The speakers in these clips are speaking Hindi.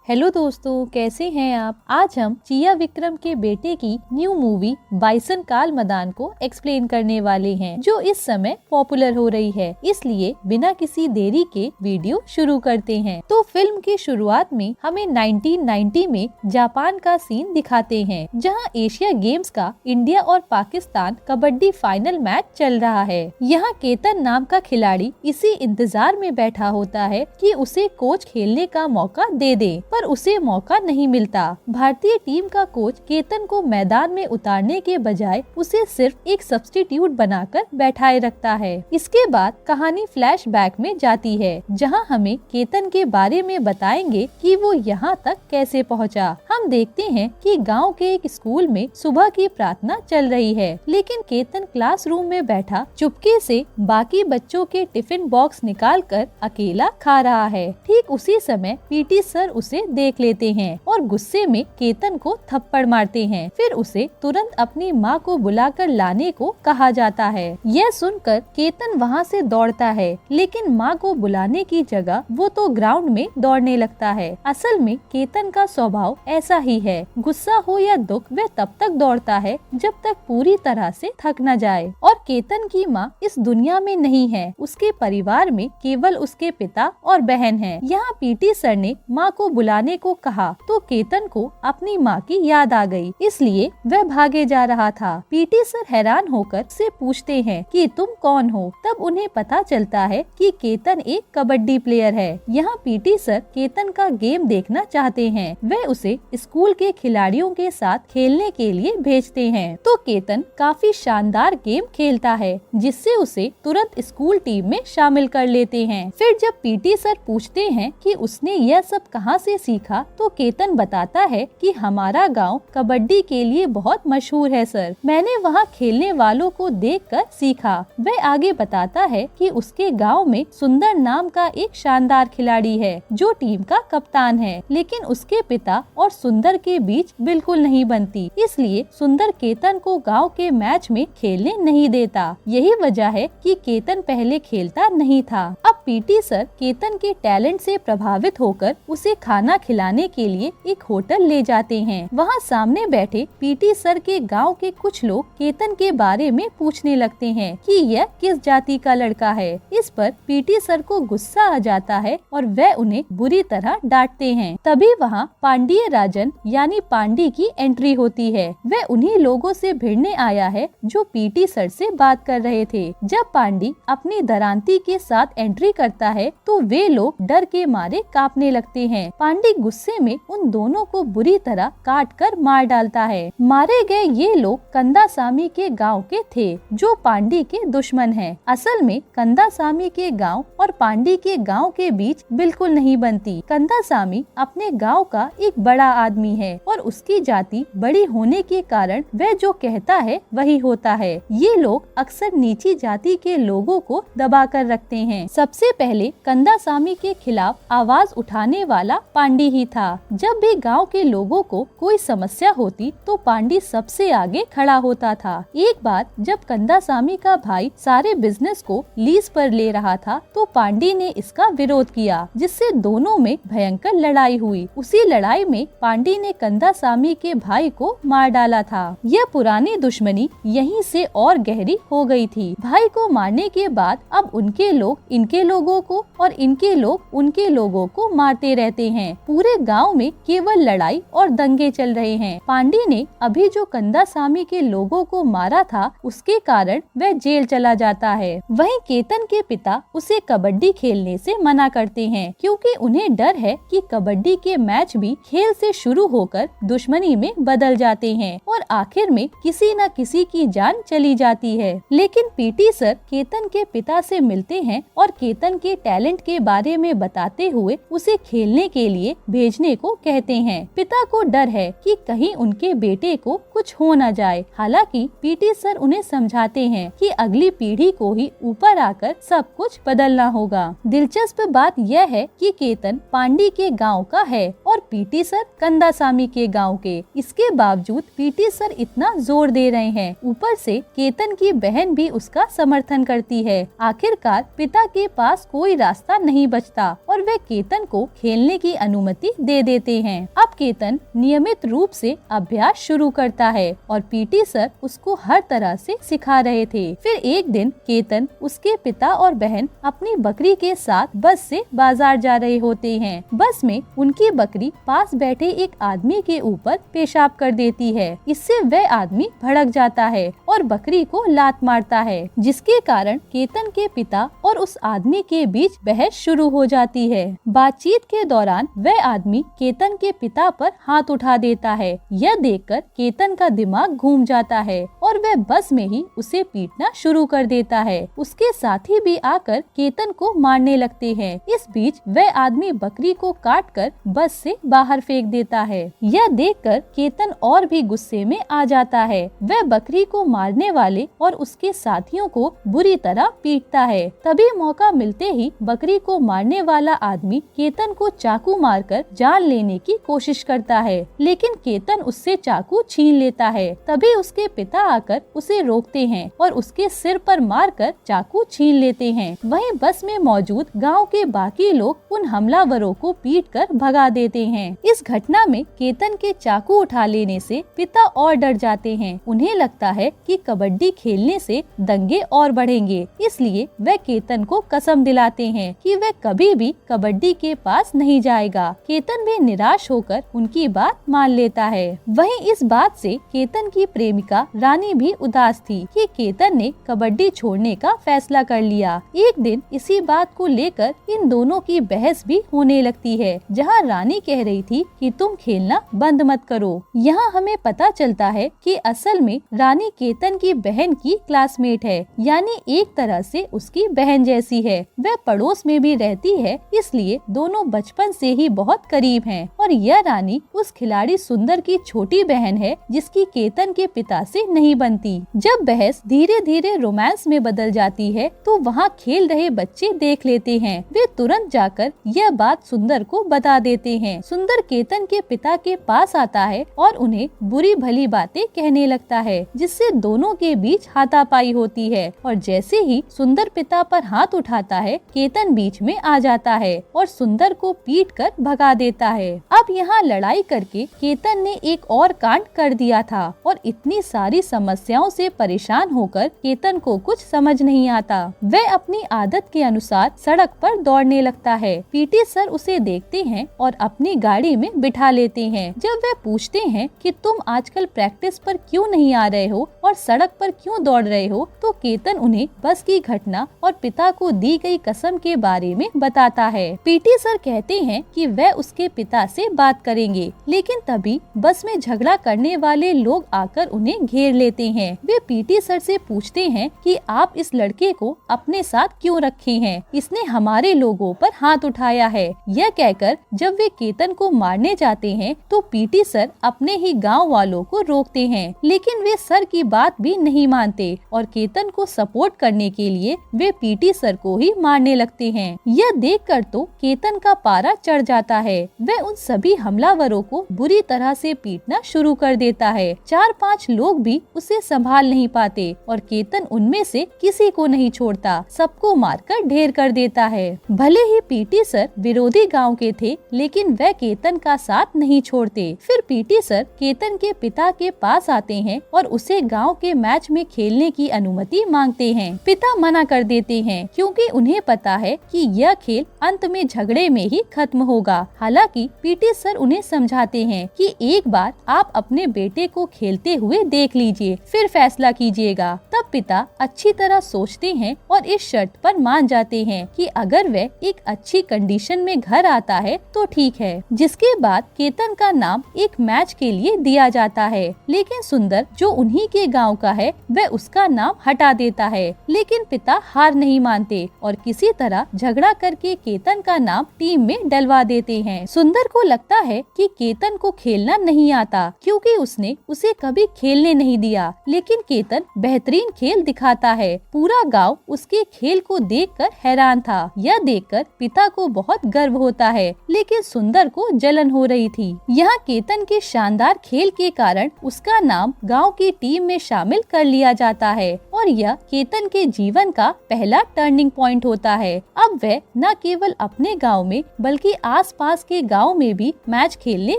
हेलो दोस्तों, कैसे हैं आप। आज हम चिया विक्रम के बेटे की न्यू मूवी बाइसन काल मदान को एक्सप्लेन करने वाले हैं, जो इस समय पॉपुलर हो रही है। इसलिए बिना किसी देरी के वीडियो शुरू करते हैं। तो फिल्म की शुरुआत में हमें 1990 में जापान का सीन दिखाते हैं, जहां एशिया गेम्स का इंडिया और पाकिस्तान कबड्डी फाइनल मैच चल रहा है। यहाँ केतन नाम का खिलाड़ी इसी इंतजार में बैठा होता है कि उसे कोच खेलने का मौका दे दे, पर उसे मौका नहीं मिलता। भारतीय टीम का कोच केतन को मैदान में उतारने के बजाय उसे सिर्फ एक सब्स्टिट्यूट बनाकर बैठाए रखता है। इसके बाद कहानी फ्लैशबैक में जाती है, जहां हमें केतन के बारे में बताएंगे कि वो यहाँ तक कैसे पहुँचा। हम देखते हैं कि गांव के एक स्कूल में सुबह की प्रार्थना चल रही है, लेकिन केतन क्लासरूम में बैठा चुपके से बाकी बच्चों के टिफिन बॉक्स निकालकर अकेला खा रहा है। ठीक उसी समय पीटी सर उसे देख लेते हैं और गुस्से में केतन को थप्पड़ मारते हैं। फिर उसे तुरंत अपनी माँ को बुलाकर लाने को कहा जाता है। यह सुनकर केतन वहाँ से दौड़ता है, लेकिन माँ को बुलाने की जगह वो तो ग्राउंड में दौड़ने लगता है। असल में केतन का स्वभाव ऐसा ही है, गुस्सा हो या दुख वह तब तक दौड़ता है जब तक पूरी तरह से थक न जाए। और केतन की माँ इस दुनिया में नहीं है, उसके परिवार में केवल उसके पिता और बहन है। यहाँ पीटी सर ने माँ को बुलाने को कहा तो केतन को अपनी माँ की याद आ गई, इसलिए वह भागे जा रहा था। पीटी सर हैरान होकर से पूछते हैं कि तुम कौन हो। तब उन्हें पता चलता है कि केतन एक कबड्डी प्लेयर है। यहाँ पीटी सर केतन का गेम देखना चाहते हैं। वह उसे स्कूल के खिलाड़ियों के साथ खेलने के लिए भेजते हैं। तो केतन काफी शानदार गेम खेलता है, जिससे उसे तुरंत स्कूल टीम में शामिल कर लेते हैं। फिर जब पीटी सर पूछते हैं कि उसने यह सब कहाँ से सीखा, तो केतन बताता है कि हमारा गांव कबड्डी के लिए बहुत मशहूर है सर, मैंने वहाँ खेलने वालों को देखकर सीखा। वह आगे बताता है कि उसके गांव में सुंदर नाम का एक शानदार खिलाड़ी है, जो टीम का कप्तान है, लेकिन उसके पिता और सुंदर के बीच बिल्कुल नहीं बनती, इसलिए सुंदर केतन को गाँव के मैच में खेलने नहीं देता। यही वजह है कि केतन पहले खेलता नहीं था। अब पीटी सर केतन के टैलेंट से प्रभावित होकर उसे खाना खिलाने के लिए एक होटल ले जाते हैं। वहाँ सामने बैठे पीटी सर के गांव के कुछ लोग केतन के बारे में पूछने लगते हैं कि यह किस जाति का लड़का है। इस पर पीटी सर को गुस्सा आ जाता है और वह उन्हें बुरी तरह डांटते हैं। तभी वहाँ पांडिय राजन यानी पांडी की एंट्री होती है। वह उन्हीं लोगों से भिड़ने आया है जो पीटी सर से बात कर रहे थे। जब पांडी अपनी दरांती के साथ एंट्री करता है तो वे लोग डर के मारे कांपने लगते हैं। पांडी गुस्से में उन दोनों को बुरी तरह काट कर मार डालता है। मारे गए ये लोग कंदासामी के गांव के थे, जो पांडी के दुश्मन हैं। असल में कंदासामी के गांव और पांडी के गांव के बीच बिल्कुल नहीं बनती। कंदासामी अपने गांव का एक बड़ा आदमी है और उसकी जाति बड़ी होने के कारण वह जो कहता है वही होता है। ये लोग अक्सर नीची जाति के लोगों को दबा कर रखते हैं। सबसे पहले कंदासामी के खिलाफ आवाज उठाने वाला पांडी ही था। जब भी गांव के लोगों को कोई समस्या होती तो पांडी सबसे आगे खड़ा होता था। एक बार जब कंदासामी का भाई सारे बिजनेस को लीज पर ले रहा था तो पांडी ने इसका विरोध किया, जिससे दोनों में भयंकर लड़ाई हुई। उसी लड़ाई में पांडी ने कंदासामी के भाई को मार डाला था। यह पुरानी दुश्मनी यहीं से और गहरी हो गई थी। भाई को मारने के बाद अब उनके लोग इनके लोगों को और इनके लोग उनके लोगों को मारते रहते हैं। पूरे गांव में केवल लड़ाई और दंगे चल रहे हैं। पांडी ने अभी जो कंदासामी के लोगों को मारा था, उसके कारण वह जेल चला जाता है। वहीं केतन के पिता उसे कबड्डी खेलने से मना करते हैं, क्योंकि उन्हें डर है कि कबड्डी के मैच भी खेल से शुरू होकर दुश्मनी में बदल जाते हैं और आखिर में किसी न किसी की जान चली जाती है। लेकिन पीटी सर केतन के पिता से मिलते हैं और केतन के टैलेंट के बारे में बताते हुए उसे खेलने के लिए भेजने को कहते हैं। पिता को डर है कि कहीं उनके बेटे को कुछ हो न जाए। हालांकि पीटी सर उन्हें समझाते हैं कि अगली पीढ़ी को ही ऊपर आकर सब कुछ बदलना होगा। दिलचस्प बात यह है कि केतन पांडी के गांव का है और पीटी सर कंदासामी के गांव के। इसके बावजूद पीटी सर इतना जोर दे रहे हैं, ऊपर से केतन की बहन भी उसका समर्थन करती है। आखिरकार पिता के पास कोई रास्ता नहीं बचता और वे केतन को खेलने की अनुमति दे देते हैं। अब केतन नियमित रूप से अभ्यास शुरू करता है और पीटी सर उसको हर तरह से सिखा रहे थे। फिर एक दिन केतन, उसके पिता और बहन अपनी बकरी के साथ बस से बाजार जा रहे होते हैं। बस में उनकी बकरी पास बैठे एक आदमी के ऊपर पेशाब कर देती है। इससे वह आदमी भड़क जाता है और बकरी को लात मारता है, जिसके कारण केतन के पिता और उस आदमी के बीच बहस शुरू हो जाती है। बातचीत के दौरान वह आदमी केतन के पिता पर हाथ उठा देता है। यह देखकर केतन का दिमाग घूम जाता है और वह बस में ही उसे पीटना शुरू कर देता है। उसके साथी भी आकर केतन को मारने लगते हैं। इस बीच वह आदमी बकरी को काटकर बस से बाहर फेंक देता है। यह देखकर केतन और भी गुस्से में आ जाता है। वह बकरी को मारने वाले और उसके साथियों को बुरी तरह पीटता है। तभी मौका मिलते ही बकरी को मारने वाला आदमी केतन को चाकू मारकर जान लेने की कोशिश करता है, लेकिन केतन उससे चाकू छीन लेता है। तभी उसके पिता आकर उसे रोकते हैं और उसके सिर पर मारकर चाकू छीन लेते हैं। वहीं बस में मौजूद गांव के बाकी लोग उन हमलावरों को पीटकर भगा देते हैं। इस घटना में केतन के चाकू उठा लेने से पिता और डर जाते हैं। उन्हें लगता है कि कबड्डी खेलने से दंगे और बढ़ेंगे, इसलिए वह केतन को कसम दिलाते हैं कि वह कभी भी कबड्डी के पास नहीं जाएगा। केतन भी निराश होकर उनकी बात मान लेता है। वहीं इस बात से केतन की प्रेमिका रानी भी उदास थी कि केतन ने कबड्डी छोड़ने का फैसला कर लिया। एक दिन इसी बात को लेकर इन दोनों की बहस भी होने लगती है, जहां रानी कह रही थी कि तुम खेलना बंद मत करो। यहाँ हमें पता चलता है कि असल में रानी केतन की बहन की क्लासमेट है, यानी एक तरह से उसकी बहन जैसी है। वह पड़ोस में भी रहती है, इसलिए दोनों बचपन से ही बहुत करीब हैं। और यह रानी उस खिलाड़ी सुंदर की छोटी बहन है, जिसकी केतन के पिता से नहीं बनती। जब बहस धीरे धीरे रोमांस में बदल जाती है तो वहाँ खेल रहे बच्चे देख लेते हैं। वे तुरंत जाकर यह बात सुंदर को बता देते हैं। सुंदर केतन के पिता के पास आता है और उन्हें बुरी भली बातें कहने लगता है, जिससे दोनों के बीच हाथापाई होती है। और जैसे ही सुंदर पिता पर हाथ उठाता है, केतन बीच में आ जाता है और सुंदर को पीटकर भगा देता है। अब यहाँ लड़ाई करके केतन ने एक और कांड कर दिया था और इतनी सारी समस्याओं से परेशान होकर केतन को कुछ समझ नहीं आता। वह अपनी आदत के अनुसार सड़क पर दौड़ने लगता है। पीटी सर उसे देखते हैं और अपनी गाड़ी में बिठा लेते हैं। जब वे पूछते हैं कि तुम आजकल प्रैक्टिस पर क्यों नहीं आ रहे हो और सड़क पर क्यों दौड़ रहे हो, तो केतन उन्हें बस की घटना और पिता को दी गई कसम के बारे में बताता है। पीटी सर कहते हैं कि वह उसके पिता से बात करेंगे, लेकिन तभी बस में झगड़ा करने वाले लोग आकर उन्हें घेर लेते हैं। वे पीटी सर से पूछते हैं कि आप इस लड़के को अपने साथ क्यों रखे हैं, इसने हमारे लोगों पर हाथ उठाया है। यह कहकर जब वे केतन को मारने जाते हैं तो पीटी सर अपने ही गांव वालों को रोकते हैं, लेकिन वे सर की बात भी नहीं मानते और केतन को सपोर्ट करने के लिए वे पीटी सर को ही मारने लगते हैं। यह देखकर तो केतन का पारा चढ़ जाता है। वह उन सभी हमलावरों को बुरी तरह से पीटना शुरू कर देता है। 4-5 लोग भी उसे संभाल नहीं पाते और केतन उनमें से किसी को नहीं छोड़ता, सबको मारकर ढेर कर देता है। भले ही पीटी सर विरोधी गांव के थे, लेकिन वह केतन का साथ नहीं छोड़ते। फिर पीटी सर केतन के पिता के पास आते हैं और उसे गांव के मैच में खेलने की अनुमति मांगते हैं। पिता मना कर देते हैं, क्योंकि उन्हें पता है कि यह खेल अंत में झगड़े में ही खत्म होगा। हालांकि पीटी सर उन्हें समझाते हैं कि एक बार आप अपने बेटे को खेलते हुए देख लीजिए, फिर फैसला कीजिएगा। तब पिता अच्छी तरह सोचते हैं और इस शर्त पर मान जाते हैं कि अगर वह एक अच्छी कंडीशन में घर आता है तो ठीक है। जिसके बाद केतन का नाम एक मैच के लिए दिया जाता है, लेकिन सुंदर जो उन्हीं के गांव का है वह उसका नाम हटा देता है। लेकिन पिता हार नहीं मानते और किसी तरह झगड़ा करके केतन का नाम टीम में डलवा देते हैं। सुंदर को लगता है कि केतन को खेलना नहीं आता, क्योंकि उसने उसे कभी खेलने नहीं दिया, लेकिन केतन बेहतरीन खेल दिखाता है। पूरा गांव उसके खेल को देखकर हैरान था। यह देखकर पिता को बहुत गर्व होता है, लेकिन सुंदर को जलन हो रही थी। यहाँ केतन के शानदार खेल के कारण उसका नाम गांव की टीम में शामिल कर लिया जाता है और यह केतन के जीवन का पहला टर्निंग पॉइंट होता है। अब वह न केवल अपने गांव में बल्कि आसपास के गांव में भी मैच खेलने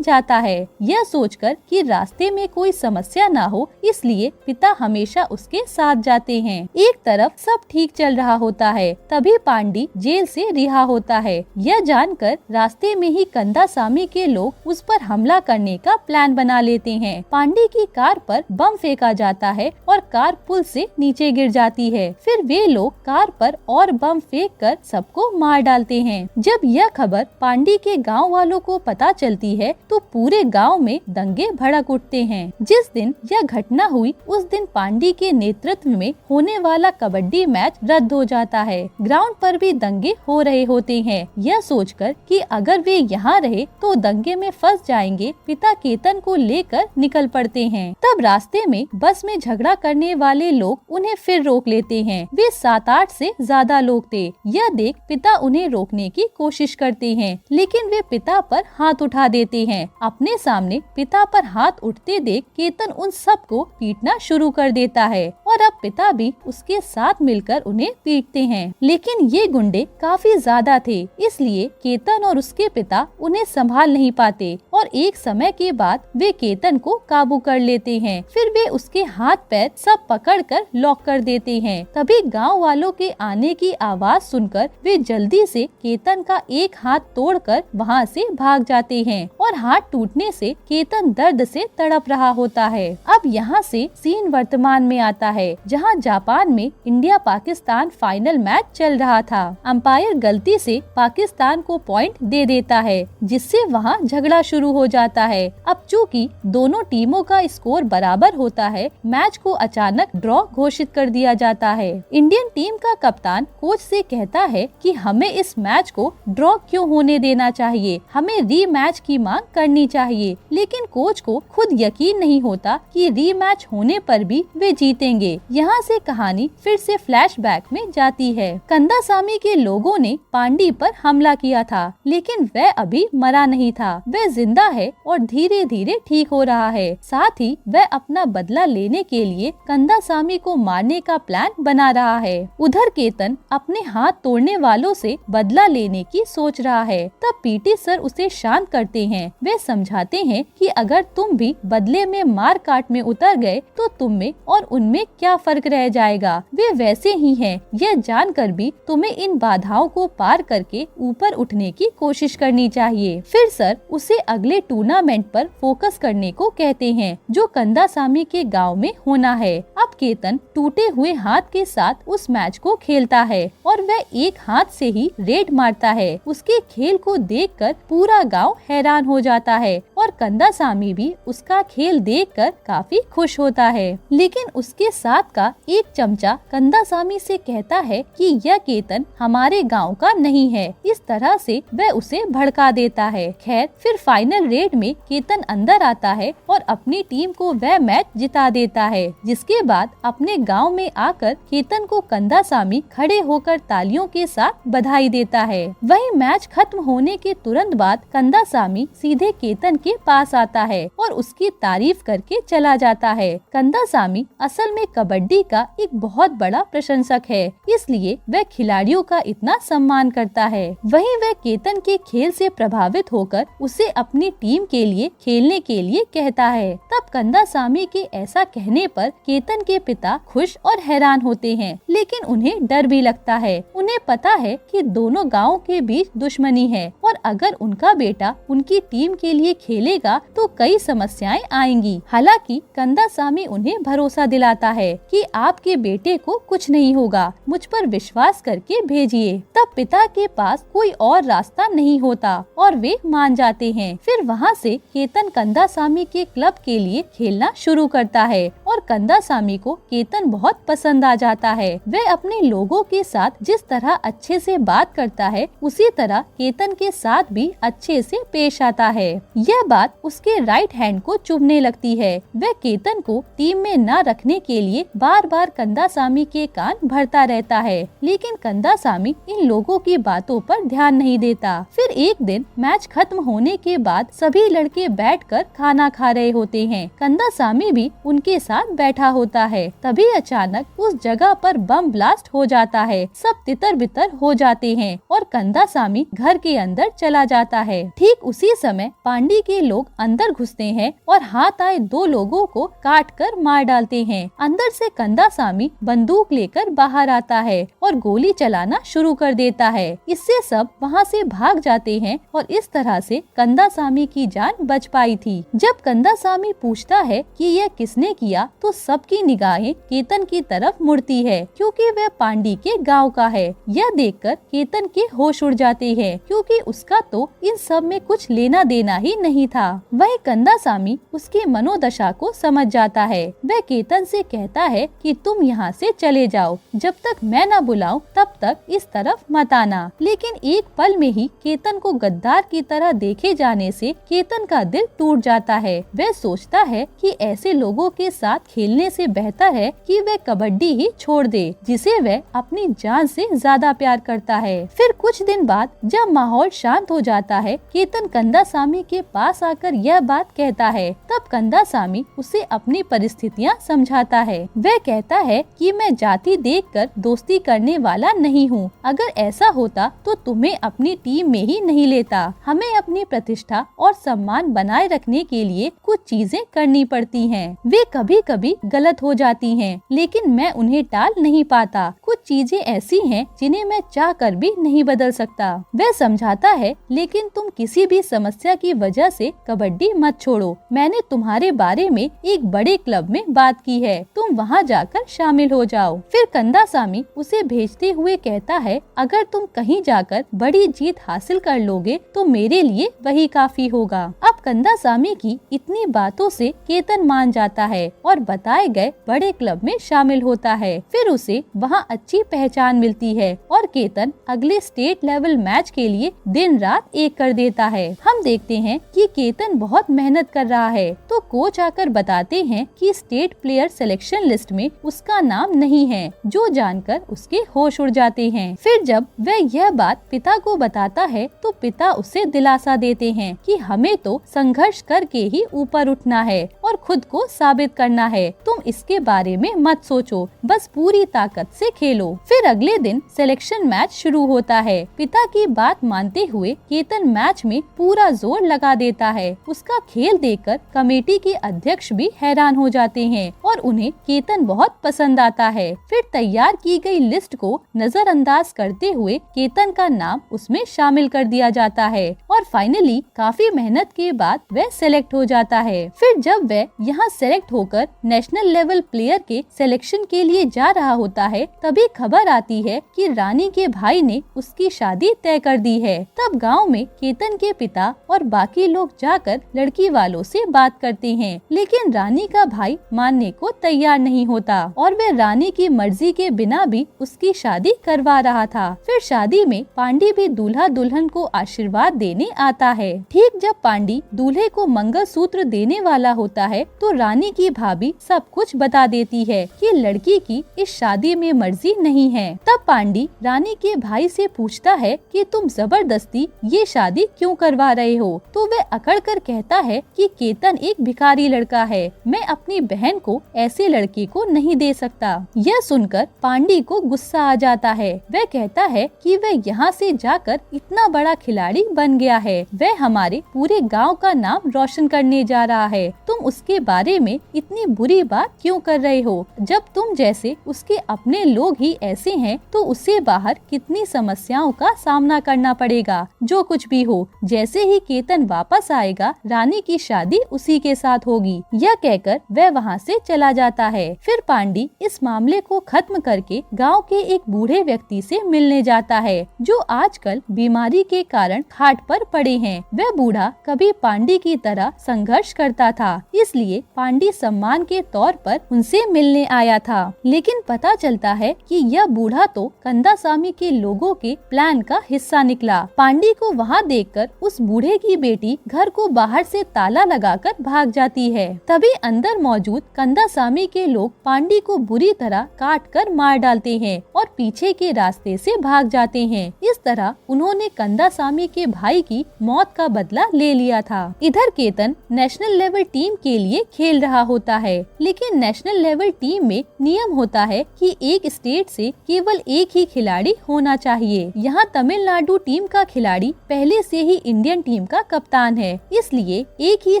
जाता है, यह सोचकर कि रास्ते में कोई समस्या ना हो, इसलिए पिता हमेशा उसके साथ जाते हैं। एक तरफ सब ठीक चल रहा होता है, तभी पांडी जेल से रिहा होता है। यह जानकर रास्ते में ही कंदासामी के लोग उस पर हमला करने का प्लान बना लेते हैं। पांडी की कार पर बम फेंका जाता है और कार पुल से नीचे गिर जाती है। फिर वे लोग कार पर और बम फेंककर सबको मार डालते हैं। जब यह खबर पांडी के गांव वालों को पता चलती है तो पूरे गांव में दंगे भड़क उठते हैं। जिस दिन यह घटना हुई उस दिन पांडी के नेतृत्व में होने वाला कबड्डी मैच रद्द हो जाता है। ग्राउंड पर भी दंगे हो रहे होते हैं। यह सोचकर कि अगर वे यहाँ रहे तो दंगे में फंस जाएंगे, पिता केतन को लेकर निकल पड़ते हैं। तब रास्ते में बस में झगड़ा करने वाले लोग उन्हें फिर रोक लेते हैं। वे 7-8 से ज्यादा लोग थे। यह देख पिता उन्हें रोकने की कोशिश करते हैं, लेकिन वे पिता पर हाथ उठा देते हैं। अपने सामने पिता पर हाथ उठते देख केतन उन सबको पीटना शुरू कर देता है और अब पिता भी उसके साथ मिलकर उन्हें पीटते हैं। लेकिन ये गुंडे काफी ज्यादा थे, इसलिए केतन और उसके पिता उन्हें संभाल नहीं पाते और एक समय के बाद वे केतन को काबू कर लेते हैं। फिर वे उसके हाथ पैर सब पकड़कर लॉक कर देते हैं। तभी गांव वालों के आने की आवाज सुनकर वे जल्दी से केतन का एक हाथ तोड़कर वहां से भाग जाते हैं और हाथ टूटने से केतन दर्द से तड़प रहा होता है। अब यहाँ से सीन वर्तमान में आता है, जहाँ जापान में इंडिया पाकिस्तान फाइनल मैच चल रहा था। अंपायर गलती से पाकिस्तान को पॉइंट दे देता है, जिससे वहाँ झगड़ा शुरू हो जाता है। अब चूँकि दोनों टीमों का स्कोर बराबर होता है, मैच को अचानक ड्रॉ घोषित कर दिया जाता है। इंडियन टीम का कप्तान कोच से कहता है कि हमें इस मैच को ड्रॉ क्यों होने देना चाहिए, हमें रीमैच की मांग करनी चाहिए। लेकिन कोच को खुद यकीन नहीं होता कि रीमैच होने पर भी वे जीतेंगे। यहाँ से कहानी फिर से फ्लैशबैक में जाती है। कंदासामी के लोगों ने पांडी पर हमला किया था, लेकिन वह अभी मरा नहीं था। वह जिंदा है और धीरे धीरे ठीक हो रहा है। साथ ही वह अपना बदला लेने के लिए कंदासामी को मारने का प्लान बना रहा है। उधर केतन अपने हाथ तोड़ने वालों से बदला लेने की सोच रहा है। तब पीटी सर उसे शांत करते हैं। वे समझाते हैं कि अगर तुम भी बदले में मार काट में उतर गए तो तुम में और उनमें क्या फर्क रह जाएगा, वे वैसे ही हैं। यह जानकर भी तुम्हें इन बाधाओं को पार करके ऊपर उठने की कोशिश करनी चाहिए। फिर सर उसे अगले टूर्नामेंट पर फोकस करने को कहते हैं, जो कंदासामी के गांव में होना है। अब केतन टूटे हुए हाथ के साथ उस मैच को खेलता है और वह एक हाथ से ही रेड मारता है। उसके खेल को देखकर पूरा गांव हैरान हो जाता है और कंदासामी भी उसका खेल देखकर काफी खुश होता है। लेकिन उसके साथ का एक चमचा कंदासामी से कहता है कि यह केतन हमारे गांव का नहीं है। इस तरह से वह उसे भड़का देता है। खैर फिर फाइनल रेड में केतन अंदर आता है और अपनी टीम को वह मैच जिता देता है, जिसके बाद अपने गांव में आकर केतन को कंदासामी खड़े होकर तालियों के साथ बधाई देता है। वही मैच खत्म होने के तुरंत बाद कंदासामी सीधे केतन के पास आता है और उसकी तारीफ करके चला जाता है। कंदासामी असल में कबड्डी का एक बहुत बड़ा प्रशंसक है, इसलिए वह खिलाड़ियों का इतना सम्मान करता है। वहीं वह केतन के खेल से प्रभावित होकर उसे अपनी टीम के लिए खेलने के लिए कहता है। तब कंदासामी के ऐसा कहने पर केतन के पिता खुश और हैरान होते हैं, लेकिन उन्हें डर भी लगता है। उन्हें पता है कि दोनों गांवों के बीच दुश्मनी है और अगर उनका बेटा उनकी टीम के लिए खेलेगा तो कई समस्याएं आएंगी। हालांकि कंदासामी उन्हें भरोसा दिलाता है कि आपके बेटे को कुछ नहीं होगा, मुझ पर विश्वास करके भेजिए। तब पिता के पास कोई और रास्ता नहीं होता और वे मान जाते हैं। फिर वहाँ से केतन कंदासामी के क्लब के लिए खेलना शुरू करता है और कंदासामी को केतन बहुत पसंद आ जाता है। वह अपने लोगों के साथ जिस तरह अच्छे से बात करता है उसी तरह केतन के साथ भी अच्छे से पेश आता है। यह बात उसके राइट हैंड को चुभने लगती है। वह केतन को टीम में न रखने के लिए बार बार कंदासामी के कान भरता रहता है, लेकिन कंदासामी इन लोगों की बातों पर ध्यान नहीं देता। फिर एक दिन मैच खत्म होने के बाद सभी लड़के बैठकर खाना खा रहे होते हैं। कंदासामी भी उनके साथ बैठा होता है। तभी अचानक उस जगह पर बम ब्लास्ट हो जाता है। सब तितर बितर हो जाते हैं और कंदासामी घर के अंदर चला जाता है। ठीक उसी समय पांडी के लोग अंदर घुसते हैं और हाथ आए दो लोगों को काट कर मार डालते हैं। अंदर से कंदासामी बंदूक लेकर बाहर आता है और गोली चलाना शुरू कर देता है। इससे सब वहाँ से भाग जाते हैं और इस तरह से कंदासामी की जान बच पाई थी। जब कंदासामी पूछता है कि यह किसने किया तो सबकी निगाहें केतन की तरफ मुड़ती है, क्योंकि वह पांडी के गांव का है। यह देखकर केतन के होश उड़ जाते हैं, क्योंकि उसका तो इन सब में कुछ लेना देना ही नहीं था। वही कंदासामी उसकी मनोदशा को समझ जाता है। वह केतन से कहता है कि तुम यहाँ से चले जाओ, जब तक मैं न बुलाऊं तब तक इस तरफ मत आना। लेकिन एक पल में ही केतन को गद्दार की तरह देखे जाने से केतन का दिल टूट जाता है। वह सोचता है कि ऐसे लोगों के साथ खेलने से बेहतर है कि वह कबड्डी ही छोड़ दे, जिसे वह अपनी जान से ज्यादा प्यार करता है। फिर कुछ दिन बाद जब माहौल शांत हो जाता है, केतन कंदासामी के पास आकर यह बात कहता है। तब कंदासामी उसे अपनी परिस्थितियाँ समझाता है। वह कहता है कि मैं जाति देखकर दोस्ती करने वाला नहीं हूँ। अगर ऐसा होता तो तुम्हें अपनी टीम में ही नहीं लेता। हमें अपनी प्रतिष्ठा और सम्मान बनाए रखने के लिए कुछ चीजें करनी पड़ती हैं। वे कभी कभी गलत हो जाती हैं, लेकिन मैं उन्हें टाल नहीं पाता। कुछ चीजें ऐसी हैं जिन्हें मैं चाह कर भी नहीं बदल सकता। वह समझाता है, लेकिन तुम किसी भी समस्या की वजह से कबड्डी मत छोड़ो। मैंने तुम्हारे बारे में एक बड़े क्लब में बात की है, तुम वहाँ जाकर शामिल हो जाओ। फिर कंदासामी उसे भेजते हुए कहता है, अगर तुम कहीं जाकर बड़ी जीत हासिल कर लोगे तो मेरे लिए वही काफी होगा। अब कंदासामी की इतनी बातों से केतन मान जाता है और बताए गए बड़े क्लब में शामिल होता है। फिर उसे वहाँ अच्छी पहचान मिलती है और केतन अगले स्टेट लेवल मैच के लिए दिन रात एक कर देता है। हम देखते हैं कि केतन बहुत मेहनत कर रहा है, तो कोच आकर बताते हैं कि स्टेट प्लेयर सिलेक्शन लिस्ट में उसका नाम नहीं है, जो जानकर उसके होश उड़ जाते हैं। फिर जब वह यह बात पिता को बताता है तो पिता उसे दिलासा देते हैं कि हमें तो संघर्ष करके ही ऊपर उठना है और खुद को साबित करना है। तुम इसके बारे में मत सोचो, बस पूरी ताकत से खेलो। फिर अगले दिन सिलेक्शन मैच शुरू होता है। पिता की बात मानते हुए केतन मैच में पूरा जोर लगा देता है। उसका खेल देखकर कमेटी के अध्यक्ष भी हैरान हो जाते हैं और उन्हें केतन बहुत पसंद आता है। फिर तैयार की गई लिस्ट को नजरअंदाज करते हुए केतन का नाम उसमें शामिल कर दिया जाता है और फाइनली काफी मेहनत के बाद वह सेलेक्ट हो जाता है। फिर जब वह यहाँ सेलेक्ट होकर नेशनल लेवल प्लेयर के सिलेक्शन के लिए जा रहा होता है, तभी खबर आती है कि रानी के भाई ने उसकी शादी तय कर दी है। तब गांव में केतन के पिता और बाकी लोग जाकर लड़की वालों से बात करते हैं, लेकिन रानी का भाई मानने को तैयार नहीं होता और वह रानी की मर्जी के बिना भी उसकी शादी करवा रहा था। फिर शादी में पांडी भी दूल्हा दुल्हन को आशीर्वाद देने आता है। ठीक जब पांडी दूल्हे को मंगलसूत्र देने वाला होता है तो रानी की भाभी सब कुछ बता देती है कि लड़की की इस शादी में मर्जी नहीं है। तब पांडी रानी के भाई से पूछता है कि तुम जबरदस्ती ये शादी क्यों करवा रहे हो, तो वह अकड़ कर कहता है कि केतन एक भिखारी लड़का है, मैं अपनी बहन को ऐसे लड़के को नहीं दे सकता। यह सुनकर पांडी को गुस्सा आ जाता है। वह कहता है कि वह यहाँ से जाकर इतना बड़ा खिलाड़ी बन गया है, वह हमारे पूरे गांव का नाम रोशन करने जा रहा है, तुम उसके बारे में इतनी बुरी बात क्यों कर रहे हो? जब तुम जैसे उसके अपने लोग ही ऐसे हैं तो उसे बाहर कितनी समस्याओं का सामना करना पड़ेगा। जो कुछ भी हो, जैसे ही केतन वापस आएगा रानी की शादी उसी के साथ होगी। यह कहकर वह वहाँ से चला जाता है। फिर पांडी इस मामले को खत्म करके गांव के एक बूढ़े व्यक्ति से मिलने जाता है, जो आजकल बीमारी के कारण खाट पर पड़े हैं। वह बूढ़ा कभी पांडी की तरह संघर्ष करता था, इसलिए पांडी सम्मान के तौर पर उनसे मिलने आया था। लेकिन पता चलता है कि यह बूढ़ा तो कंदासामी के लोगों के प्लान का हिस्सा निकला। पांडी को वहाँ देखकर उस बूढ़े की बेटी घर को बाहर से ताला लगाकर भाग जाती है। तभी अंदर मौजूद कंदासामी के लोग पांडी को बुरी तरह काट कर मार डालते हैं और पीछे के रास्ते से भाग जाते हैं। इस तरह उन्होंने कंदासामी के भाई की मौत का बदला ले लिया था। इधर केतन नेशनल लेवल टीम के लिए खेल रहा होता है, लेकिन नेशनल लेवल टीम में नियम होता है कि एक स्टेट से केवल एक ही खिलाड़ी होना चाहिए। यहाँ तमिलनाडु टीम का खिलाड़ी पहले से ही इंडियन टीम का कप्तान है, इसलिए एक ही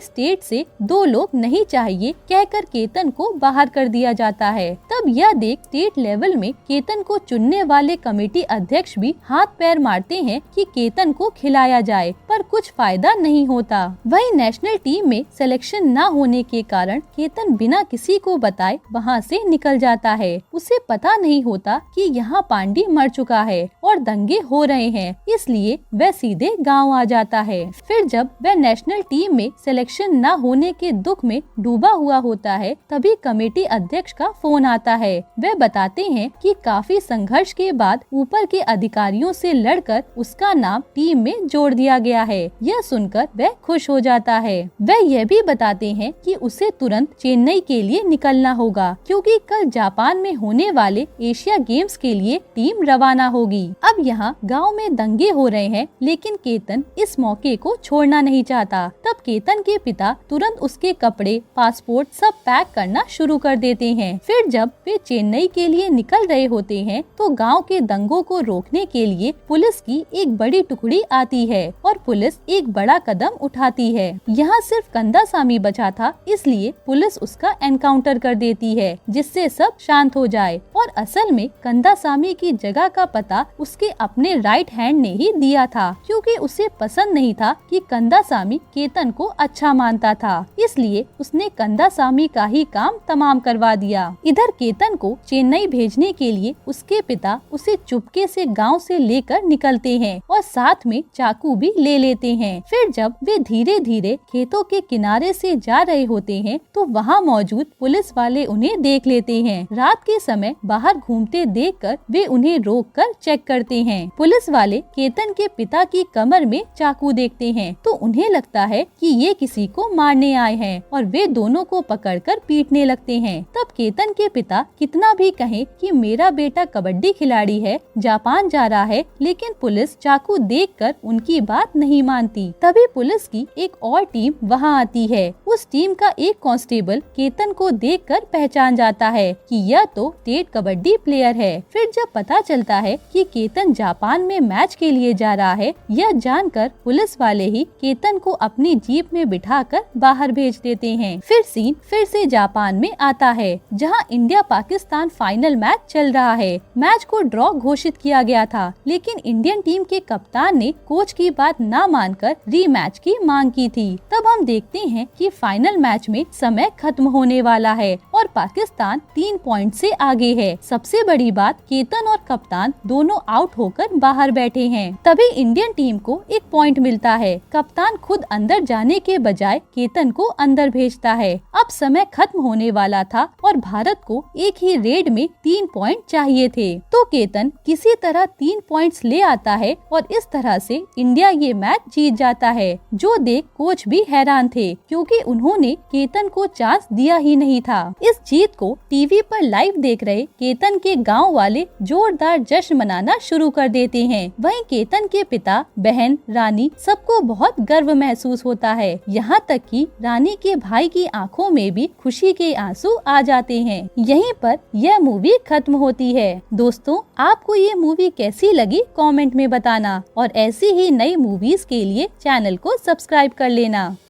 स्टेट से 2 लोग नहीं चाहिए कहकर केतन को बाहर कर दिया जाता है। तब यह देख स्टेट लेवल में केतन को चुनने वाले कमेटी अध्यक्ष भी हाथ पैर मारते हैं कि केतन को खिलाया जाए, पर कुछ फायदा नहीं होता। वहीं नेशनल टीम में सिलेक्शन न होने के कारण केतन बिना किसी को बताए वहां से निकल जाता है। उसे पता नहीं होता कि यहाँ पांडी मर चुका है और दंगे हो रहे हैं, इसलिए वह सीधे गांव आ जाता है। फिर जब वह नेशनल टीम में सिलेक्शन न होने के दुख में डूबा हुआ होता है, तभी कमेटी अध्यक्ष का फोन आता है। वह बताते हैं कि काफी संघर्ष के बाद ऊपर के अधिकारियों से लड़कर उसका नाम टीम में जोड़ दिया गया है। यह सुनकर वह खुश हो जाता है। वह यह भी बताते हैं कि उसे तुरंत चेन्नई के लिए निकलना होगा, क्योंकि कल जापान में होने वाले एशिया गेम्स के लिए टीम रवाना होगी। अब यहाँ गांव में दंगे हो रहे हैं, लेकिन केतन इस मौके को छोड़ना नहीं चाहता। तब केतन के पिता तुरंत उसके कपड़े, पासपोर्ट सब पैक करना शुरू कर देते हैं। फिर जब वे चेन्नई के लिए निकल रहे होते हैं, तो गांव के दंगों को रोकने के लिए पुलिस की एक बड़ी टुकड़ी आती है और पुलिस एक बड़ा कदम उठाती है। यहाँ सिर्फ कंदासामी बचा था, इसलिए पुलिस उसका एनकाउंटर कर देती है, जिससे सब शांत हो जाए। और असल में कंदासामी की जगह का पता उसके अपने राइट हैंड ने ही दिया था, क्योंकि उसे पसंद नहीं था कि कंदासामी केतन को अच्छा मानता था, इसलिए उसने कंदासामी का ही काम तमाम करवा दिया। इधर केतन को चेन्नई भेजने के लिए उसके पिता उसे चुपके से गांव से लेकर निकलते हैं और साथ में चाकू भी ले लेते हैं। फिर जब वे धीरे धीरे खेतों के किनारे से जा रहे होते हैं, तो वहाँ मौजूद पुलिस वाले उन्हें देख लेते हैं। रात के समय बाहर घूमते देखकर वे उन्हें रोककर चेक करते हैं। पुलिस वाले केतन के पिता की कमर में चाकू देखते हैं, तो उन्हें लगता है कि ये किसी को मारने आए हैं और वे दोनों को पकड़कर पीटने लगते हैं। तब केतन के पिता कितना भी कहें कि मेरा बेटा कबड्डी खिलाड़ी है, जापान जा रहा है, लेकिन पुलिस चाकू देखकर उनकी बात नहीं मानती। तभी पुलिस की एक और टीम वहां आती है। उस टीम का एक कांस्टेबल केतन को देखकर पहचान जाता है कि यह तो स्टेट कबड्डी प्लेयर है। फिर जब पता चलता है कि केतन जापान में मैच के लिए जा रहा है, यह जानकर पुलिस वाले ही केतन को अपनी जीप में बिठाकर बाहर भेज देते हैं। फिर सीन फिर से जापान में आता है, जहां इंडिया पाकिस्तान फाइनल मैच चल रहा है। मैच को ड्रॉ घोषित किया गया था, लेकिन इंडियन टीम के कप्तान ने कोच की बात न मानकर रीमैच की मांग की थी। तब हम देखते हैं कि फाइनल मैच में समय खत्म होने वाला है और पाकिस्तान 3 पॉइंट से आगे है। सबसे बड़ी बात, केतन और कप्तान दोनों आउट होकर बाहर बैठे हैं। तभी इंडियन टीम को एक पॉइंट मिलता है। कप्तान खुद अंदर जाने के बजाय केतन को अंदर भेजता है। अब समय खत्म होने वाला था और भारत को एक ही रेड में 3 पॉइंट चाहिए थे, तो केतन किसी तरह 3 पॉइंट्स ले आता है और इस तरह से इंडिया ये मैच जीत जाता है। जो देख कोच भी हैरान थे, क्योंकि उन्होंने केतन को चांस दिया ही नहीं था। इस जीत को टीवी पर लाइव देख रहे केतन के गांव वाले जोरदार जश्न मनाना शुरू कर देते हैं। वहीं केतन के पिता, बहन, रानी सबको बहुत गर्व महसूस होता है। यहाँ तक कि रानी के भाई की आंखों में भी खुशी के आंसू आ जाते हैं। यहीं पर यह मूवी खत्म होती है। दोस्तों, आपको ये मूवी कैसी लगी कमेंट में बताना और ऐसी ही नई मूवीज के लिए चैनल को सब्सक्राइब कर लेना।